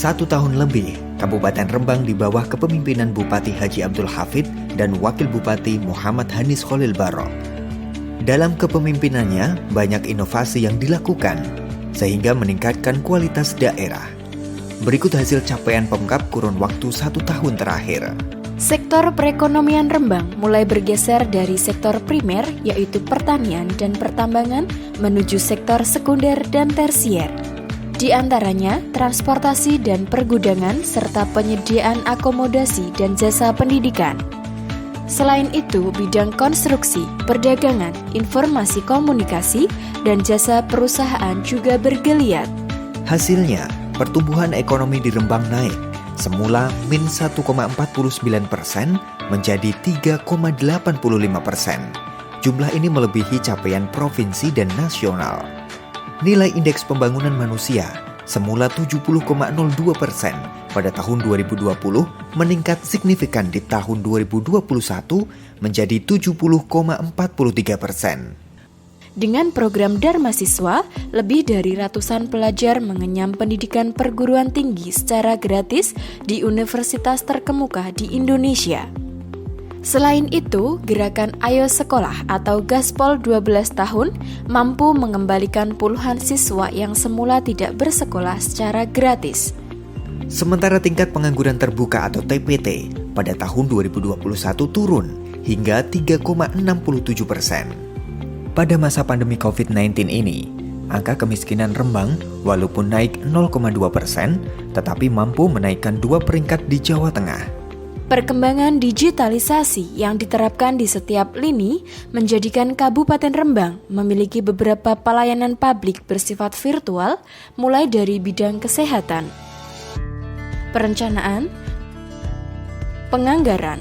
1 tahun lebih, Kabupaten Rembang di bawah kepemimpinan Bupati Haji Abdul Hafid dan Wakil Bupati Muhammad Hanis Khalil Barok. Dalam kepemimpinannya, banyak inovasi yang dilakukan, sehingga meningkatkan kualitas daerah. Berikut hasil capaian Pemkab kurun waktu 1 tahun terakhir. Sektor perekonomian Rembang mulai bergeser dari sektor primer, yaitu pertanian dan pertambangan, menuju sektor sekunder dan tersier. Di antaranya, transportasi dan pergudangan, serta penyediaan akomodasi dan jasa pendidikan. Selain itu, bidang konstruksi, perdagangan, informasi komunikasi, dan jasa perusahaan juga bergeliat. Hasilnya, pertumbuhan ekonomi di Rembang naik, semula min 1,49% menjadi 3,85%. Jumlah ini melebihi capaian provinsi dan nasional. Nilai indeks pembangunan manusia semula 70,02% pada tahun 2020 meningkat signifikan di tahun 2021 menjadi 70,43%. Dengan program Dharma Siswa, lebih dari ratusan pelajar mengenyam pendidikan perguruan tinggi secara gratis di universitas terkemuka di Indonesia. Selain itu, gerakan Ayo Sekolah atau Gaspol 12 tahun mampu mengembalikan puluhan siswa yang semula tidak bersekolah secara gratis. Sementara tingkat pengangguran terbuka atau TPT pada tahun 2021 turun hingga 3,67%. Pada masa pandemi COVID-19 ini, angka kemiskinan Rembang walaupun naik 0,2%, tetapi mampu menaikkan 2 peringkat di Jawa Tengah. Perkembangan digitalisasi yang diterapkan di setiap lini menjadikan Kabupaten Rembang memiliki beberapa pelayanan publik bersifat virtual, mulai dari bidang kesehatan, perencanaan, penganggaran,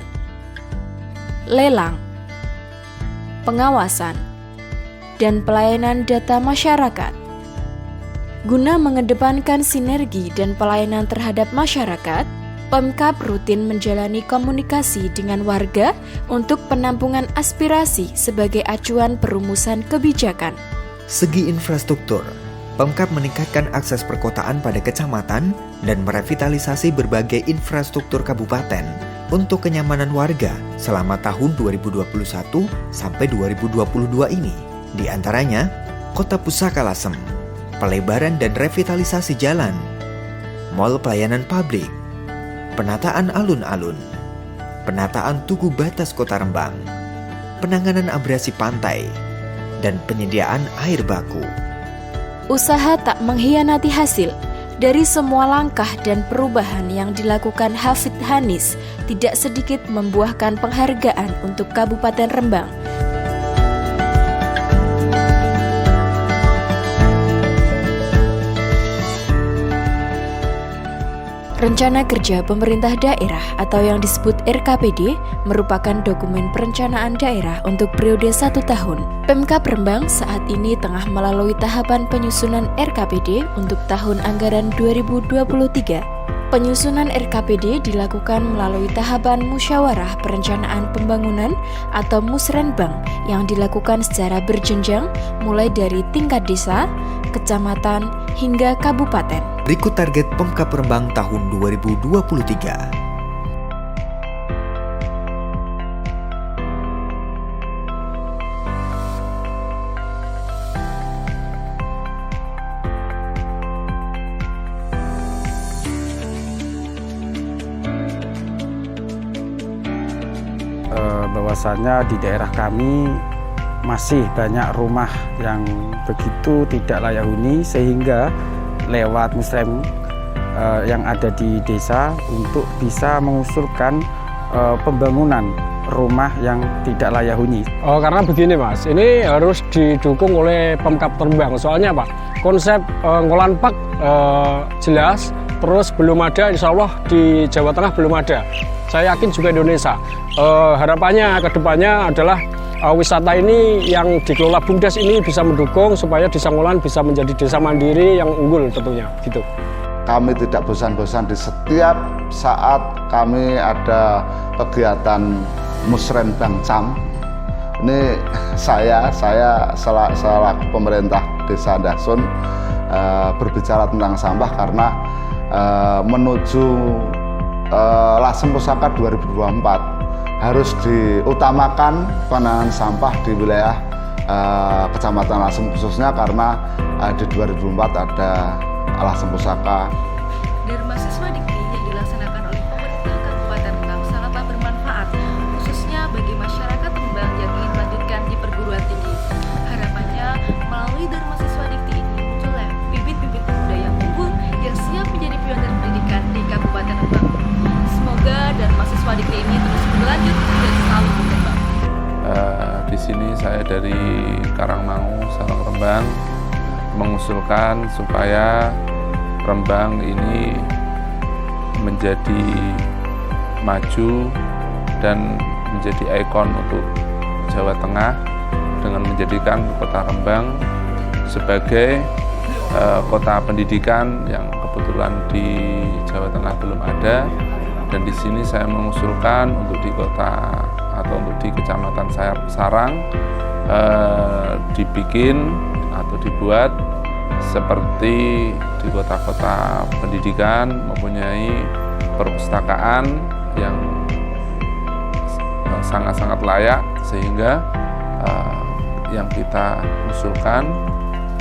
lelang, pengawasan, dan pelayanan data masyarakat. Guna mengedepankan sinergi dan pelayanan terhadap masyarakat, Pemkab rutin menjalani komunikasi dengan warga untuk penampungan aspirasi sebagai acuan perumusan kebijakan. Segi infrastruktur, Pemkab meningkatkan akses perkotaan pada kecamatan dan merevitalisasi berbagai infrastruktur kabupaten untuk kenyamanan warga selama tahun 2021 sampai 2022 ini. Di antaranya, Kota Pusaka Lasem, pelebaran dan revitalisasi jalan, mal pelayanan publik, penataan alun-alun, penataan tugu batas Kota Rembang, penanganan abrasi pantai, dan penyediaan air baku. Usaha tak mengkhianati hasil. Dari semua langkah dan perubahan yang dilakukan Hafid Hanis, tidak sedikit membuahkan penghargaan untuk Kabupaten Rembang. Rencana Kerja Pemerintah Daerah atau yang disebut RKPD merupakan dokumen perencanaan daerah untuk periode 1 tahun. Pemkab Rembang saat ini tengah melalui tahapan penyusunan RKPD untuk tahun anggaran 2023. Penyusunan RKPD dilakukan melalui tahapan Musyawarah Perencanaan Pembangunan atau Musrenbang yang dilakukan secara berjenjang mulai dari tingkat desa, kecamatan, hingga kabupaten. Berikut target Pemkab Rembang tahun 2023. Bahwasannya di daerah kami masih banyak rumah yang begitu tidak layak huni, sehingga lewat Musrem yang ada di desa untuk bisa mengusulkan pembangunan rumah yang tidak layak huni. Karena begini Mas, ini harus didukung oleh Pemkab Rembang. Soalnya apa? Konsep ngolahan park jelas, terus belum ada, insya Allah di Jawa Tengah belum ada. Saya yakin juga Indonesia. Harapannya ke depannya adalah wisata ini yang dikelola BUMDes ini bisa mendukung supaya Desa Ngolahan bisa menjadi desa mandiri yang unggul tentunya. Gitu. Kami tidak bosan-bosan di setiap saat kami ada kegiatan Musrenbang Cam. Ini saya selaku pemerintah Desa Dasun berbicara tentang sampah karena menuju Lasem Pusaka 2024 harus diutamakan penanganan sampah di wilayah Kecamatan Lasem khususnya karena di 2024 ada Lasem Pusaka. Dharma Siswa Dikti yang dilaksanakan oleh pemerintah Kabupaten Rembang sangatlah bermanfaat, khususnya bagi masyarakat Rembang yang ingin melanjutkan di perguruan tinggi. Harapannya melalui Dharma Siswa Dikti ini muncullah bibit-bibit pemuda yang unggul yang siap menjadi pionir pendidikan di Kabupaten Rembang. Semoga Dharma Siswa Dikti ini terus berlanjut dan selalu berkembang. Di sini saya dari Karangmangu, Salang Rembang, mengusulkan supaya Rembang ini menjadi maju dan menjadi ikon untuk Jawa Tengah dengan menjadikan kota Rembang sebagai kota pendidikan yang kebetulan di Jawa Tengah belum ada. Dan di sini saya mengusulkan untuk di kota atau untuk di Kecamatan Sarang dibikin atau dibuat seperti di kota-kota pendidikan, mempunyai perpustakaan yang sangat-sangat layak, sehingga yang kita usulkan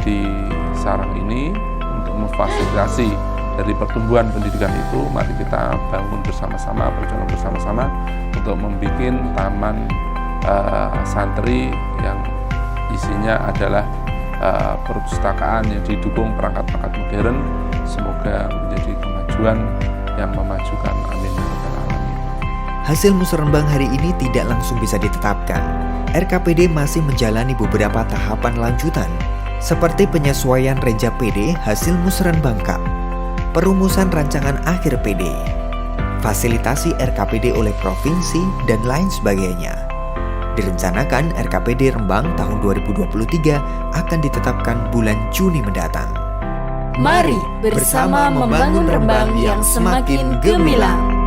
di Sarang ini untuk memfasilitasi dari pertumbuhan pendidikan itu, mari kita bangun bersama-sama, perjuangan bersama-sama untuk membuat taman santri yang isinya adalah perpustakaan yang didukung perangkat-perangkat modern. Semoga menjadi kemajuan yang memajukan. Amin. Hasil Musrembang hari ini tidak langsung bisa ditetapkan. RKPD masih menjalani beberapa tahapan lanjutan, seperti penyesuaian Reja PD hasil Musrenbang Cup, perumusan rancangan akhir PD, fasilitasi RKPD oleh provinsi, dan lain sebagainya. Direncanakan RKPD Rembang tahun 2023 akan ditetapkan bulan Juni mendatang. Mari bersama membangun Rembang yang semakin gemilang.